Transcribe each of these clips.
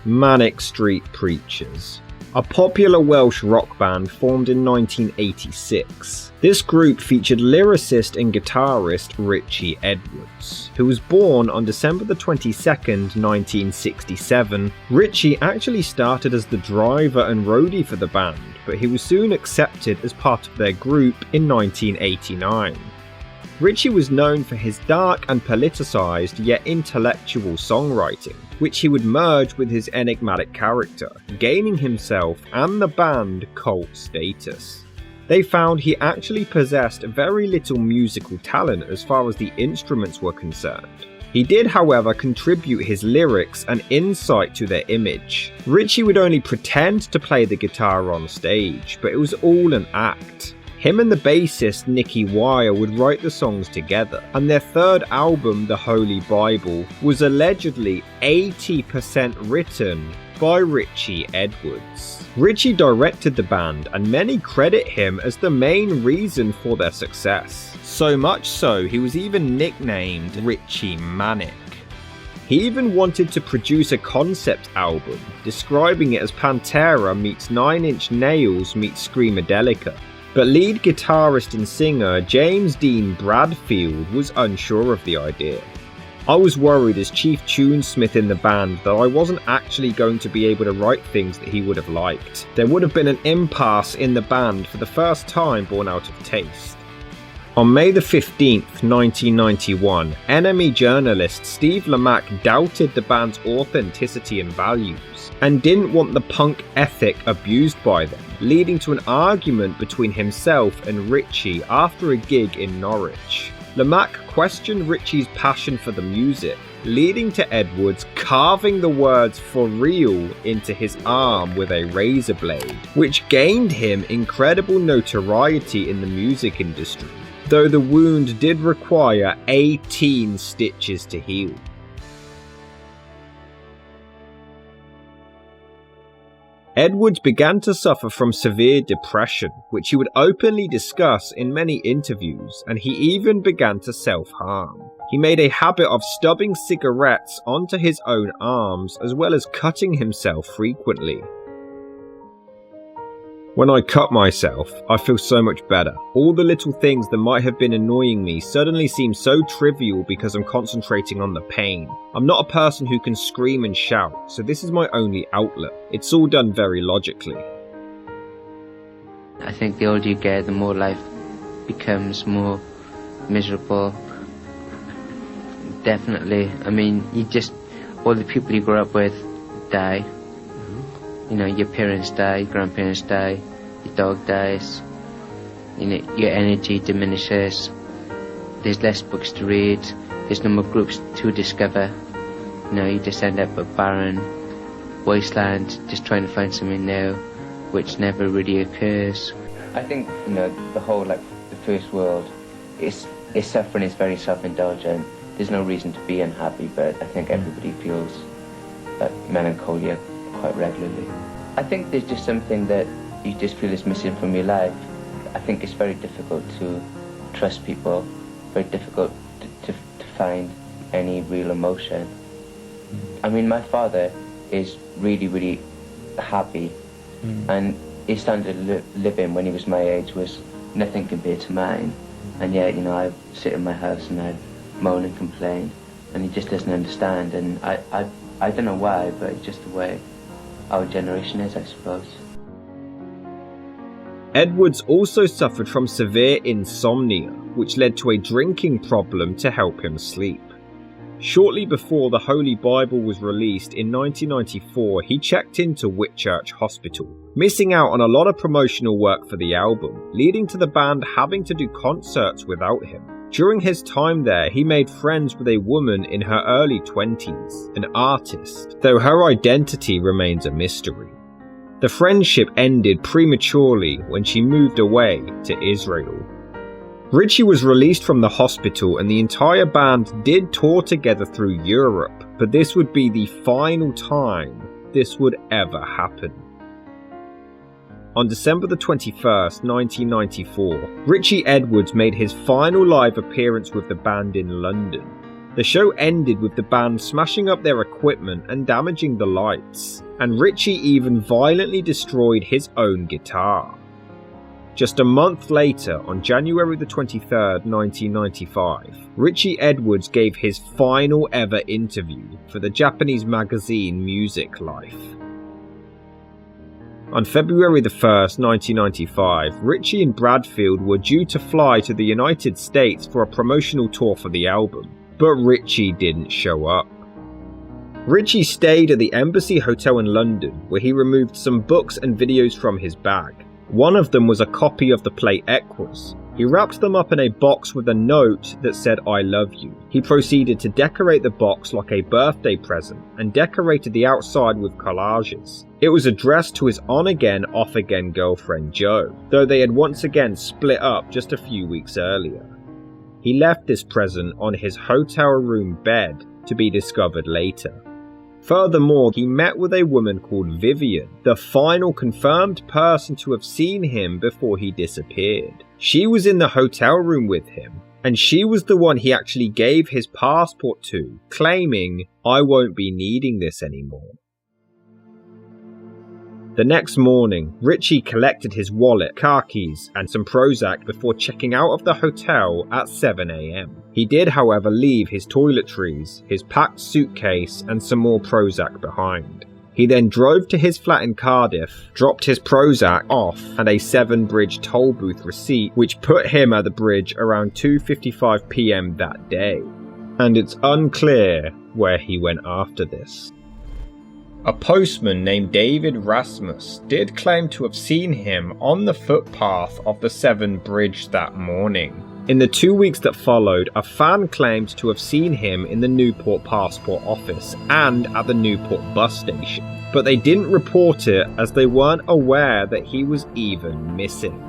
Manic Street Preachers, a popular Welsh rock band formed in 1986. This group featured lyricist and guitarist Richey Edwards, who was born on December the 22nd, 1967. Richey actually started as the driver and roadie for the band, but he was soon accepted as part of their group in 1989. Richey was known for his dark and politicised yet intellectual songwriting, which he would merge with his enigmatic character, gaining himself and the band cult status. They found he actually possessed very little musical talent as far as the instruments were concerned. He did, however, contribute his lyrics and insight to their image. Richey would only pretend to play the guitar on stage, but it was all an act. Him and the bassist Nicky Wire would write the songs together, and their third album, The Holy Bible, was allegedly 80% written by Richey Edwards. Richey directed the band, and many credit him as the main reason for their success. So much so, he was even nicknamed Richey Manic. He even wanted to produce a concept album, describing it as Pantera meets Nine Inch Nails meets Screamadelica. But lead guitarist and singer James Dean Bradfield was unsure of the idea. I was worried as chief tunesmith in the band that I wasn't actually going to be able to write things that he would have liked. There would have been an impasse in the band for the first time born out of taste. On May the 15th, 1991, NME journalist Steve Lamacq doubted the band's authenticity and values, and didn't want the punk ethic abused by them, leading to an argument between himself and Richey after a gig in Norwich. Lamacq questioned Richey's passion for the music, leading to Edwards carving the words "for real" into his arm with a razor blade, which gained him incredible notoriety in the music industry, though the wound did require 18 stitches to heal. Edwards began to suffer from severe depression, which he would openly discuss in many interviews, and he even began to self-harm. He made a habit of stubbing cigarettes onto his own arms, as well as cutting himself frequently. When I cut myself, I feel so much better. All the little things that might have been annoying me suddenly seem so trivial because I'm concentrating on the pain. I'm not a person who can scream and shout, so this is my only outlet. It's all done very logically. I think the older you get, the more life becomes more miserable. Definitely. I mean, all the people you grew up with die. You know, your parents die, your grandparents die, your dog dies, you know, your energy diminishes, there's less books to read, there's no more groups to discover, you know, you just end up a barren wasteland just trying to find something new, which never really occurs. I think, you know, the whole, like, the first world, its suffering is very self-indulgent. There's no reason to be unhappy, but I think everybody feels melancholia quite regularly. I think there's just something that you just feel is missing from your life. I think it's very difficult to trust people, very difficult to find any real emotion. I mean, my father is really, really happy, and his standard of living when he was my age was nothing compared to mine. And yet, you know, I sit in my house and I moan and complain, and he just doesn't understand. And I don't know why, but it's just the way our generation is, I suppose. Edwards also suffered from severe insomnia, which led to a drinking problem to help him sleep. Shortly before The Holy Bible was released in 1994, he checked into Whitchurch Hospital, missing out on a lot of promotional work for the album, leading to the band having to do concerts without him. During his time there, he made friends with a woman in her early 20s, an artist, though her identity remains a mystery. The friendship ended prematurely when she moved away to Israel. Richey was released from the hospital and the entire band did tour together through Europe, but this would be the final time this would ever happen. On December the 21st, 1994, Richey Edwards made his final live appearance with the band in London. The show ended with the band smashing up their equipment and damaging the lights, and Richey even violently destroyed his own guitar. Just a month later, on January the 23rd, 1995, Richey Edwards gave his final ever interview for the Japanese magazine Music Life. On February the 1st, 1995, Richey and Bradfield were due to fly to the United States for a promotional tour for the album, but Richey didn't show up. Richey stayed at the Embassy Hotel in London, where he removed some books and videos from his bag. One of them was a copy of the play Equus. He wrapped them up in a box with a note that said "I love you." He proceeded to decorate the box like a birthday present and decorated the outside with collages. It was addressed to his on-again, off-again girlfriend Jo, though they had once again split up just a few weeks earlier. He left this present on his hotel room bed to be discovered later. Furthermore, he met with a woman called Vivian, the final confirmed person to have seen him before he disappeared. She was in the hotel room with him, and she was the one he actually gave his passport to, claiming, "I won't be needing this anymore." The next morning, Richey collected his wallet, car keys, and some Prozac before checking out of the hotel at 7 AM. He did, however, leave his toiletries, his packed suitcase, and some more Prozac behind. He then drove to his flat in Cardiff, dropped his Prozac off, and a Severn Bridge toll booth receipt, which put him at the bridge around 2:55 PM that day. And it's unclear where he went after this. A postman named David Rasmus did claim to have seen him on the footpath of the Severn Bridge that morning. In the 2 weeks that followed, a fan claimed to have seen him in the Newport passport office and at the Newport bus station, but they didn't report it as they weren't aware that he was even missing.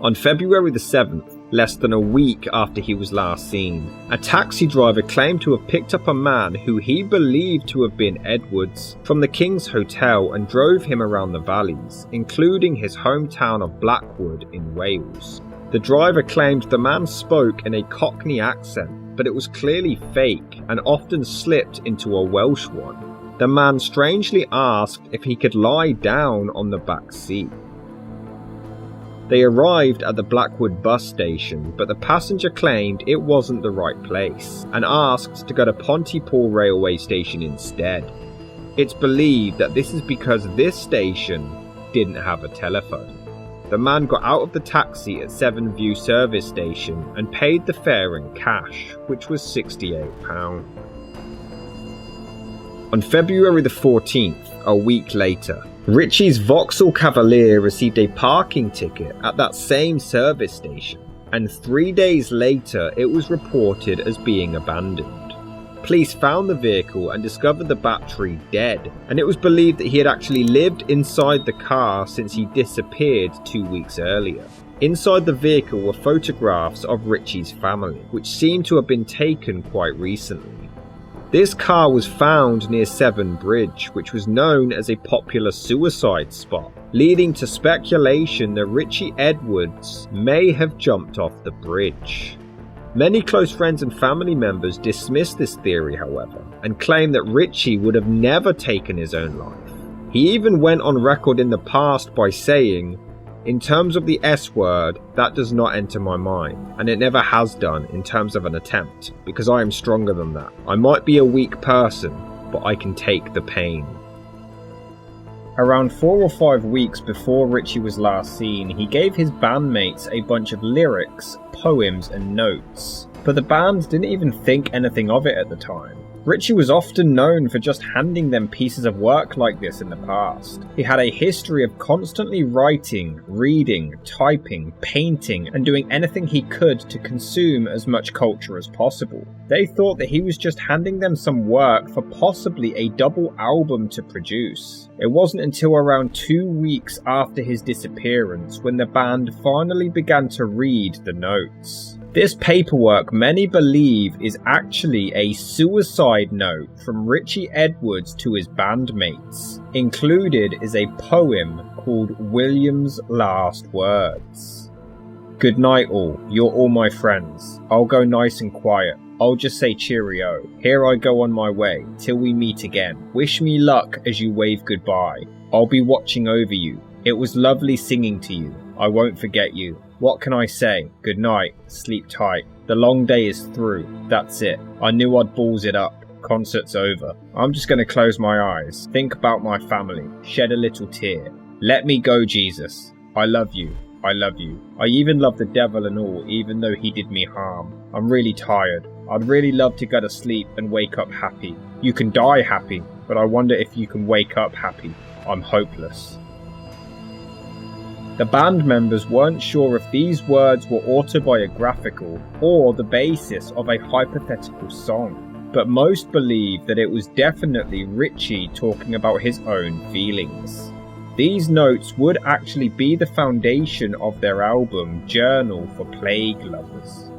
On February the 7th, less than a week after he was last seen, a taxi driver claimed to have picked up a man who he believed to have been Edwards from the King's Hotel and drove him around the valleys, including his hometown of Blackwood in Wales. The driver claimed the man spoke in a Cockney accent, but it was clearly fake and often slipped into a Welsh one. The man strangely asked if he could lie down on the back seat. They arrived at the Blackwood bus station, but the passenger claimed it wasn't the right place and asked to go to Pontypool railway station instead. It's believed that this is because this station didn't have a telephone. The man got out of the taxi at Severn View service station and paid the fare in cash, which was £68. On February the 14th, a week later, Richey's Vauxhall Cavalier received a parking ticket at that same service station, and 3 days later it was reported as being abandoned. Police found the vehicle and discovered the battery dead, and it was believed that he had actually lived inside the car since he disappeared 2 weeks earlier. Inside the vehicle were photographs of Richey's family, which seemed to have been taken quite recently. This car was found near Severn Bridge, which was known as a popular suicide spot, leading to speculation that Richey Edwards may have jumped off the bridge. Many close friends and family members dismissed this theory, however, and claim that Richey would have never taken his own life. He even went on record in the past by saying, "In terms of the S word, that does not enter my mind, and it never has done in terms of an attempt, because I am stronger than that. I might be a weak person, but I can take the pain." Around 4 or 5 weeks before Richey was last seen, he gave his bandmates a bunch of lyrics, poems and notes, but the band didn't even think anything of it at the time. Richey was often known for just handing them pieces of work like this in the past. He had a history of constantly writing, reading, typing, painting, and doing anything he could to consume as much culture as possible. They thought that he was just handing them some work for possibly a double album to produce. It wasn't until around 2 weeks after his disappearance when the band finally began to read the notes. This paperwork many believe is actually a suicide note from Richey Edwards to his bandmates. Included is a poem called William's Last Words. "Good night all, you're all my friends. I'll go nice and quiet. I'll just say cheerio. Here I go on my way, till we meet again. Wish me luck as you wave goodbye. I'll be watching over you. It was lovely singing to you. I won't forget you. What can I say? Good night. Sleep tight. The long day is through. That's it. I knew I'd balls it up. Concert's over. I'm just going to close my eyes, think about my family, shed a little tear. Let me go, Jesus. I love you. I love you. I even love the devil and all, even though he did me harm. I'm really tired. I'd really love to go to sleep and wake up happy. You can die happy, but I wonder if you can wake up happy. I'm hopeless. The band members weren't sure if these words were autobiographical or the basis of a hypothetical song. But most believe that it was definitely Richey talking about his own feelings. These notes would actually be the foundation of their album Journal for Plague Lovers.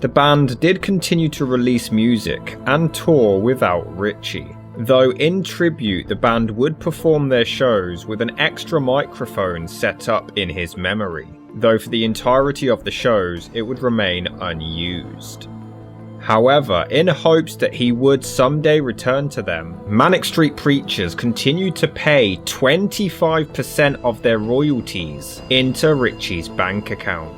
The band did continue to release music and tour without Richey, though in tribute the band would perform their shows with an extra microphone set up in his memory, though for the entirety of the shows it would remain unused. However, in hopes that he would someday return to them, Manic Street Preachers continued to pay 25% of their royalties into Richey's bank account.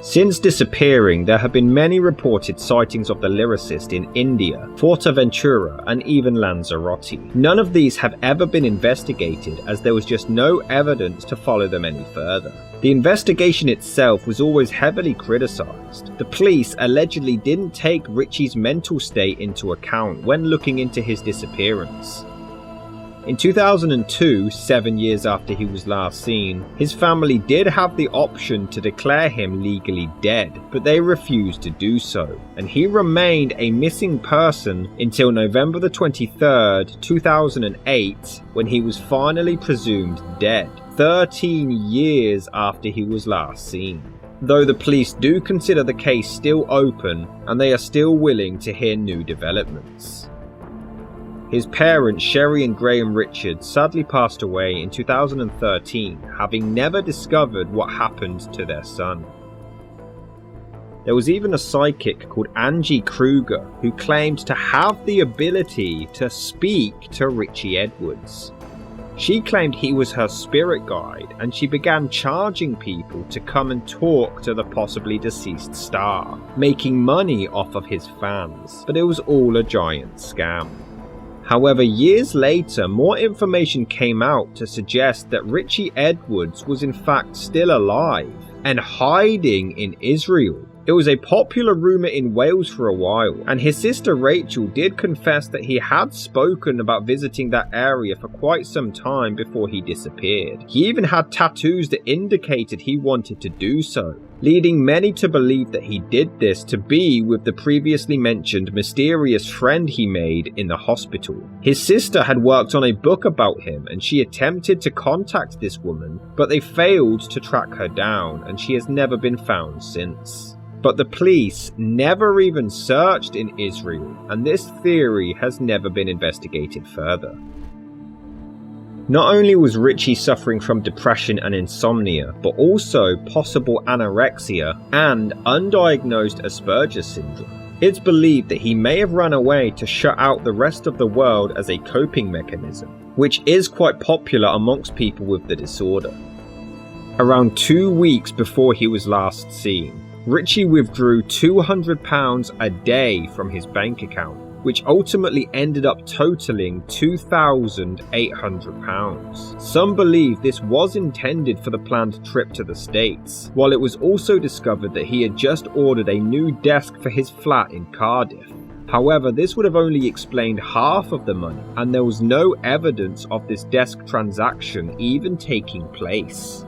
Since disappearing, there have been many reported sightings of the lyricist in India, Fortaventura, and even Lanzarote. None of these have ever been investigated, as there was just no evidence to follow them any further. The investigation itself was always heavily criticised. The police allegedly didn't take Richey's mental state into account when looking into his disappearance. In 2002, 7 years after he was last seen, his family did have the option to declare him legally dead, but they refused to do so, and he remained a missing person until November the 23rd, 2008, when he was finally presumed dead, 13 years after he was last seen. Though the police do consider the case still open, and they are still willing to hear new developments. His parents, Sherry and Graham Richards, sadly passed away in 2013, having never discovered what happened to their son. There was even a psychic called Angie Kruger who claimed to have the ability to speak to Richey Edwards. She claimed he was her spirit guide, and she began charging people to come and talk to the possibly deceased star, making money off of his fans, but it was all a giant scam. However, years later, more information came out to suggest that Richey Edwards was in fact still alive and hiding in Israel. It was a popular rumour in Wales for a while, and his sister Rachel did confess that he had spoken about visiting that area for quite some time before he disappeared. He even had tattoos that indicated he wanted to do so, leading many to believe that he did this to be with the previously mentioned mysterious friend he made in the hospital. His sister had worked on a book about him, and she attempted to contact this woman, but they failed to track her down, and she has never been found since. But the police never even searched in Israel, and this theory has never been investigated further. Not only was Richey suffering from depression and insomnia, but also possible anorexia and undiagnosed Asperger's syndrome. It's believed that he may have run away to shut out the rest of the world as a coping mechanism, which is quite popular amongst people with the disorder. Around 2 weeks before he was last seen, Richey withdrew £200 a day from his bank account, which ultimately ended up totaling £2,800. Some believe this was intended for the planned trip to the States, while it was also discovered that he had just ordered a new desk for his flat in Cardiff. However, this would have only explained half of the money, and there was no evidence of this desk transaction even taking place.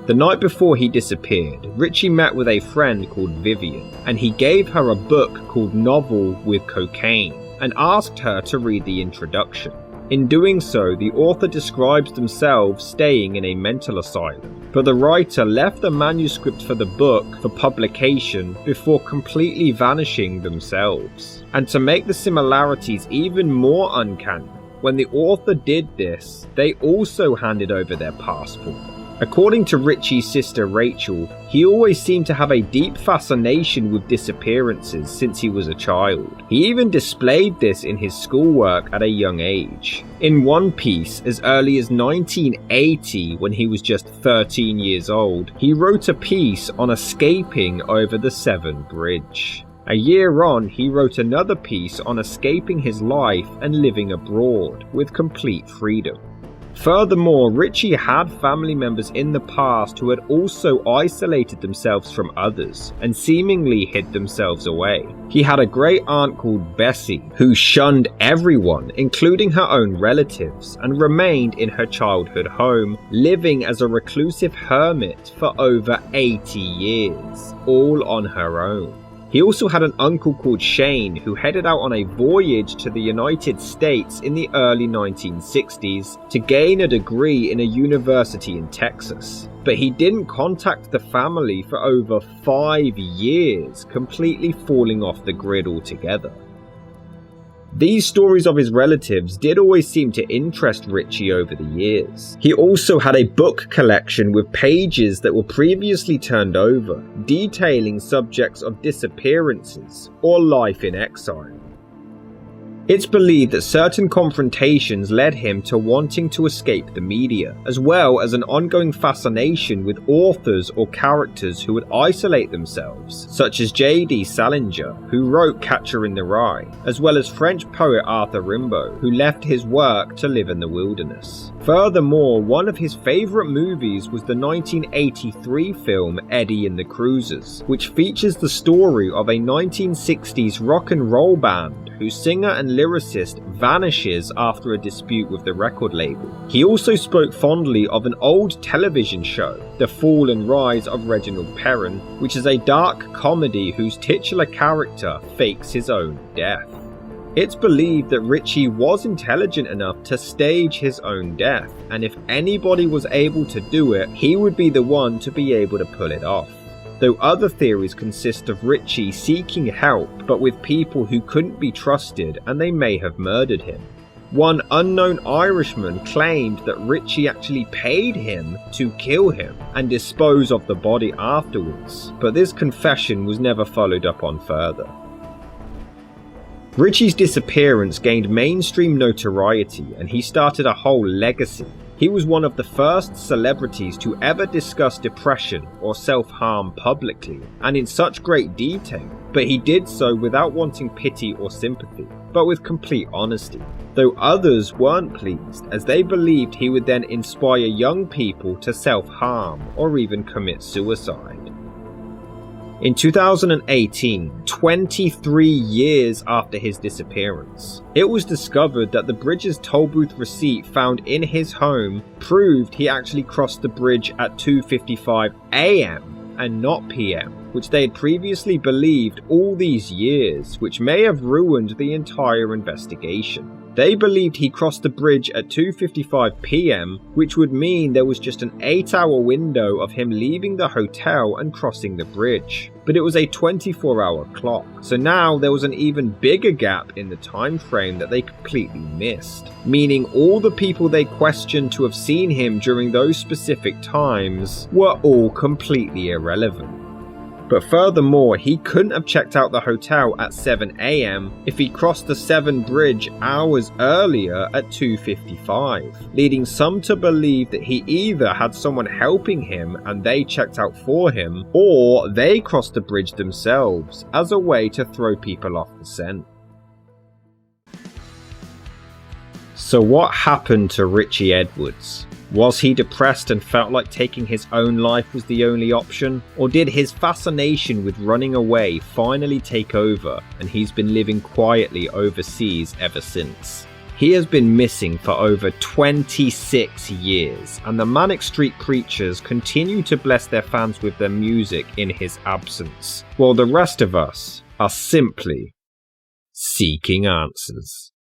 The night before he disappeared, Richey met with a friend called Vivian, and he gave her a book called Novel with Cocaine, and asked her to read the introduction. In doing so, the author describes themselves staying in a mental asylum, but the writer left the manuscript for the book for publication before completely vanishing themselves. And to make the similarities even more uncanny, when the author did this, they also handed over their passport. According to Richey's sister Rachel, he always seemed to have a deep fascination with disappearances since he was a child. He even displayed this in his schoolwork at a young age. In one piece, as early as 1980, when he was just 13 years old, he wrote a piece on escaping over the Severn Bridge. A year on, he wrote another piece on escaping his life and living abroad with complete freedom. Furthermore, Richey had family members in the past who had also isolated themselves from others and seemingly hid themselves away. He had a great aunt called Bessie who shunned everyone, including her own relatives, and remained in her childhood home, living as a reclusive hermit for over 80 years, all on her own. He also had an uncle called Shane who headed out on a voyage to the United States in the early 1960s to gain a degree in a university in Texas. But he didn't contact the family for over 5 years, completely falling off the grid altogether. These stories of his relatives did always seem to interest Richey over the years. He also had a book collection with pages that were previously turned over, detailing subjects of disappearances or life in exile. It's believed that certain confrontations led him to wanting to escape the media, as well as an ongoing fascination with authors or characters who would isolate themselves, such as J.D. Salinger, who wrote Catcher in the Rye, as well as French poet Arthur Rimbaud, who left his work to live in the wilderness. Furthermore, one of his favourite movies was the 1983 film Eddie and the Cruisers, which features the story of a 1960s rock and roll band whose singer and lyricist vanishes after a dispute with the record label. He also spoke fondly of an old television show, The Fall and Rise of Reginald Perrin, which is a dark comedy whose titular character fakes his own death. It's believed that Richey was intelligent enough to stage his own death, and if anybody was able to do it, he would be the one to be able to pull it off. Though other theories consist of Richey seeking help, but with people who couldn't be trusted and they may have murdered him. One unknown Irishman claimed that Richey actually paid him to kill him and dispose of the body afterwards, but this confession was never followed up on further. Richey's disappearance gained mainstream notoriety and he started a whole legacy. He was one of the first celebrities to ever discuss depression or self-harm publicly and in such great detail, but he did so without wanting pity or sympathy, but with complete honesty. Though others weren't pleased, as they believed he would then inspire young people to self-harm or even commit suicide. In 2018, 23 years after his disappearance, it was discovered that the bridge's toll booth receipt found in his home proved he actually crossed the bridge at 2:55 AM and not PM, which they had previously believed all these years, which may have ruined the entire investigation. They believed he crossed the bridge at 2:55 PM, which would mean there was just an 8-hour window of him leaving the hotel and crossing the bridge. But it was a 24-hour clock, so now there was an even bigger gap in the time frame that they completely missed, meaning all the people they questioned to have seen him during those specific times were all completely irrelevant. But furthermore, he couldn't have checked out the hotel at 7 AM if he crossed the Severn Bridge hours earlier at 2:55, leading some to believe that he either had someone helping him and they checked out for him, or they crossed the bridge themselves as a way to throw people off the scent. So what happened to Richey Edwards? Was he depressed and felt like taking his own life was the only option? Or did his fascination with running away finally take over and he's been living quietly overseas ever since? He has been missing for over 26 years, and the Manic Street Preachers continue to bless their fans with their music in his absence, while the rest of us are simply seeking answers.